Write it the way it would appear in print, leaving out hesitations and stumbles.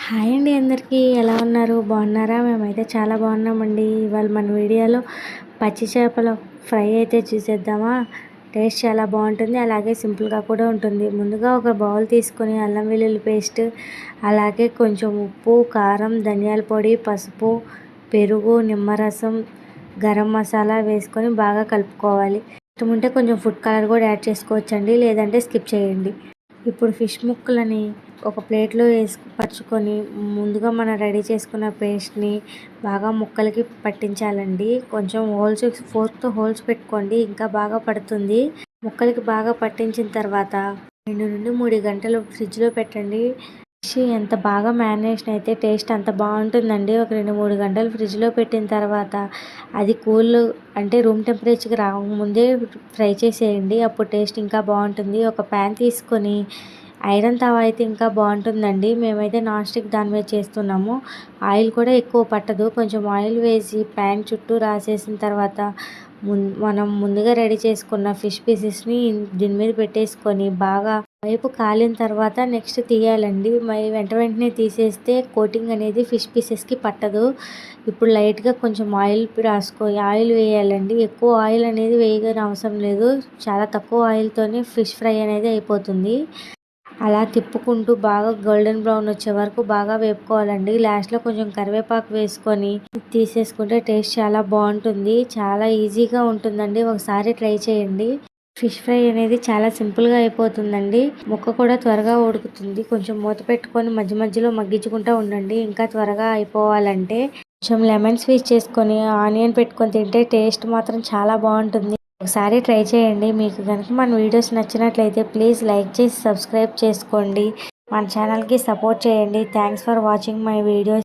Hi అండి అందరికీ ఎలా ఉన్నారు? బాగున్నారా? మేమైతే చాలా బాగున్నామండి. ఇవాళ మన వీడియోలో పచ్చి చేపల ఫ్రై అయితే చూసేద్దామా? టేస్ట్ చాలా బాగుంటుంది, అలాగే సింపుల్గా కూడా ఉంటుంది. ముందుగా ఒక బౌల్ తీసుకొని అల్లం వెల్లుల్లి పేస్ట్, అలాగే కొంచెం ఉప్పు, కారం, ధనియాల పొడి, పసుపు, పెరుగు, నిమ్మరసం, గరం మసాలా వేసుకొని బాగా కలుపుకోవాలి. ఇష్టం ఉంటే కొంచెం ఫుడ్ కలర్ కూడా యాడ్ చేసుకోవచ్చండి, లేదంటే స్కిప్ చేయండి. ఇప్పుడు ఫిష్ ముక్కలని ఒక ప్లేట్లో పరుచుకొని ముందుగా మనం రెడీ చేసుకున్న పేస్ట్ని బాగా ముక్కలకి పట్టించాలండి. కొంచెం ఫోర్క్తో హోల్స్ పెట్టుకోండి, ఇంకా బాగా పడుతుంది. ముక్కలకి బాగా పట్టించిన తర్వాత 2 నుండి 3 గంటలు ఫ్రిడ్జ్లో పెట్టండి. ఫిష్ ఎంత బాగా మ్యారినేషన్ అయితే టేస్ట్ అంత బాగుంటుందండి. ఒక 2-3 గంటలు ఫ్రిడ్జ్లో పెట్టిన తర్వాత అది అంటే రూమ్ టెంపరేచర్కి రాకముందే ఫ్రై చేసేయండి, అప్పుడు టేస్ట్ ఇంకా బాగుంటుంది. ఒక ప్యాన్ తీసుకొని ఐరన్ తవా అయితే ఇంకా బాగుంటుందండి. మేమైతే నాన్ స్టిక్ దాని మీద చేస్తున్నాము. ఆయిల్ కూడా ఎక్కువ పట్టదు. కొంచెం ఆయిల్ వేసి ప్యాన్ చుట్టూ రాసేసిన తర్వాత మనం ముందుగా రెడీ చేసుకున్న ఫిష్ పీసెస్ని దీని మీద పెట్టేసుకొని బాగా వైపు కాలిన తర్వాత నెక్స్ట్ తీయాలండి. మరి వెంటనే తీసేస్తే కోటింగ్ అనేది ఫిష్ పీసెస్కి పట్టదు. ఇప్పుడు లైట్గా కొంచెం ఆయిల్ వేయాలండి. ఎక్కువ ఆయిల్ అనేది వేయని అవసరం లేదు. చాలా తక్కువ ఆయిల్తోనే ఫిష్ ఫ్రై అనేది అయిపోతుంది. అలా తిప్పుకుంటూ బాగా గోల్డెన్ బ్రౌన్ వచ్చే వరకు బాగా వేపుకోవాలండి. లాస్ట్లో కొంచెం కరివేపాకు వేసుకొని తీసేసుకుంటే టేస్ట్ చాలా బాగుంటుంది. చాలా ఈజీగా ఉంటుందండి, ఒకసారి ట్రై చేయండి. ఫిష్ ఫ్రై అనేది చాలా సింపుల్గా అయిపోతుందండి. ముక్క కూడా త్వరగా ఉడుకుతుంది. కొంచెం మూత పెట్టుకొని మధ్య మధ్యలో మగ్గించుకుంటూ ఉండండి, ఇంకా త్వరగా అయిపోవాలంటే. కొంచెం లెమన్ స్క్వీజ్ చేసుకొని ఆనియన్ పెట్టుకొని తింటే టేస్ట్ మాత్రం చాలా బాగుంటుంది. ఒకసారి ట్రై చేయండి. మీకు కనుక మన వీడియోస్ నచ్చినట్లయితే ప్లీజ్ లైక్ చేసి సబ్స్క్రైబ్ చేసుకోండి. మన ఛానల్కి సపోర్ట్ చేయండి. Thanks for watching my videos.